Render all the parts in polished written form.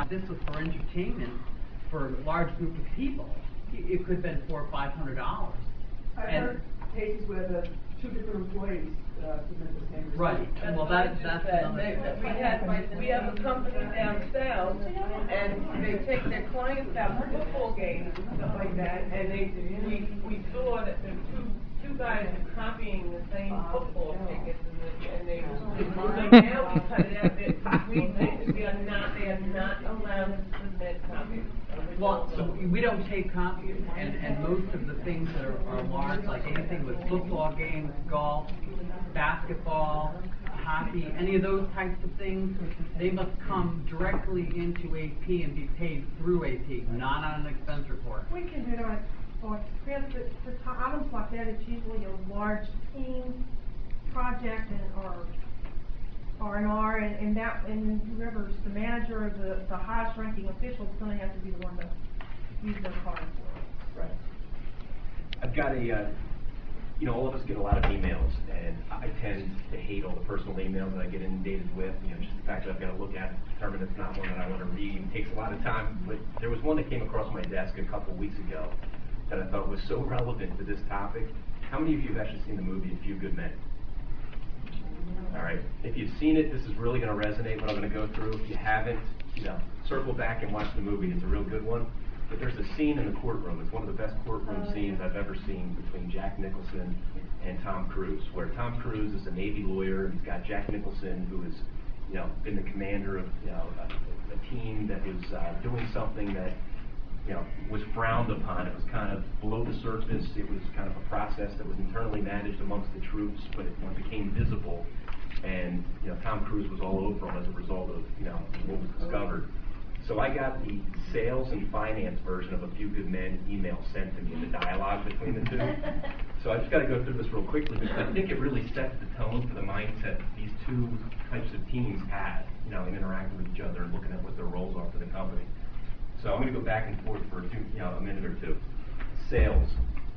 Now, this was for entertainment for a large group of people. It could have been $400 or $500. I've heard cases where the two different employees submit the same receipt. Right. Well, that's another. We have a company down south, and they take their clients out to football games and stuff like that, and we saw that the two guys are copying the same football tickets, and they now we cut it out. We think they are not allowed to submit copies. Well, so we don't take copies, and most of the things that are large, like anything with football games, golf, basketball, hockey, any of those types of things, they must come directly into AP and be paid through AP, not on an expense report. We can do it on expense, but for items like that, it's usually a large team project or R&R, and whoever's the manager or the highest ranking official is going to have to be the one to use their card for. Right. I've got all of us get a lot of emails, and I tend to hate all the personal emails that I get inundated with. Just the fact that I've got to look at it, determine it's not one that I want to read. It takes a lot of time. But there was one that came across my desk a couple of weeks ago that I thought was so relevant to this topic. How many of you have actually seen the movie A Few Good Men? All right. If you've seen it, this is really going to resonate what I'm going to go through. If you haven't, circle back and watch the movie. It's a real good one. But there's a scene in the courtroom. It's one of the best courtroom scenes I've ever seen between Jack Nicholson and Tom Cruise, where Tom Cruise is a Navy lawyer, and he's got Jack Nicholson, who has, been the commander of, a team that was doing something that, was frowned upon. It was kind of below the surface. It was kind of a process that was internally managed amongst the troops, but it became visible. And Tom Cruise was all over him as a result of what was discovered. So I got the sales and finance version of A Few Good Men email sent to me, the dialogue between the two. So I just got to go through this real quickly because I think it really sets the tone for the mindset that these two types of teams had, in interacting with each other and looking at what their roles are for the company. So I'm going to go back and forth for a minute or two. Sales.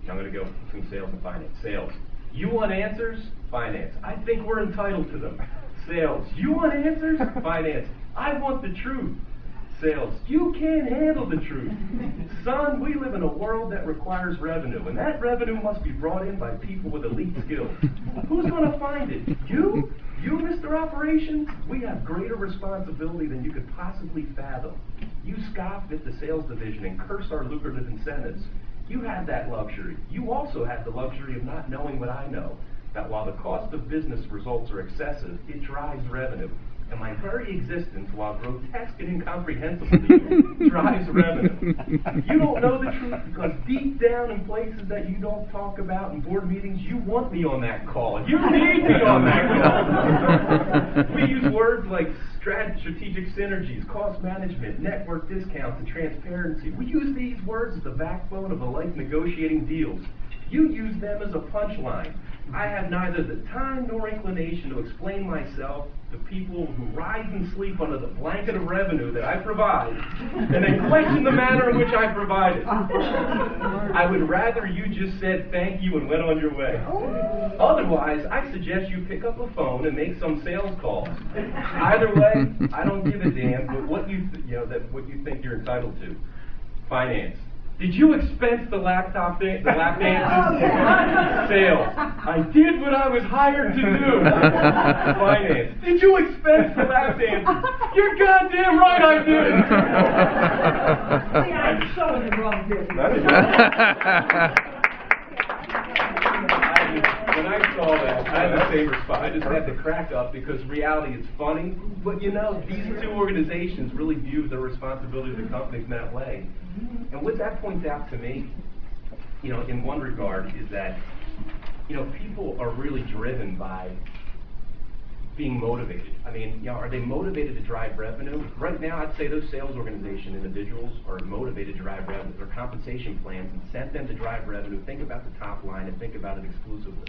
I'm going to go between sales and finance. Sales. You want answers? Finance. I think we're entitled to them. Sales. You want answers? Finance. I want the truth. Sales. You can't handle the truth. Son, we live in a world that requires revenue, and that revenue must be brought in by people with elite skills. Who's going to find it? You? You, Mr. Operations? We have greater responsibility than you could possibly fathom. You scoff at the sales division and curse our lucrative incentives. You have that luxury. You also have the luxury of not knowing what I know, that while the cost of business results are excessive, it drives revenue. And my very existence, while grotesque and incomprehensible to you, drives revenue. You don't know the truth because deep down in places that you don't talk about in board meetings, you want me on that call. You need me on that call. We use words like strategic synergies, cost management, network discounts, and transparency. We use these words as the backbone of a life negotiating deals. You use them as a punchline. I have neither the time nor inclination to explain myself to people who rise and sleep under the blanket of revenue that I provide, and then question the manner in which I provide it. I would rather you just said thank you and went on your way. Otherwise, I suggest you pick up a phone and make some sales calls. Either way, I don't give a damn. But what you think you're entitled to. Finance. Did you expense the lap dances? Sales. I did what I was hired to do. Finance. Did you expense the lap dances? You're goddamn right I did. See, I'm showing the wrong business. When I saw that, I had the same response. I just had to crack up because reality is funny. But these two organizations really view the responsibility of the companies in that way. And what that points out to me, in one regard, is that, people are really driven by being motivated. I mean, are they motivated to drive revenue? Right now, I'd say those sales organization individuals are motivated to drive revenue. Their compensation plans incent them to drive revenue. Think about the top line and think about it exclusively.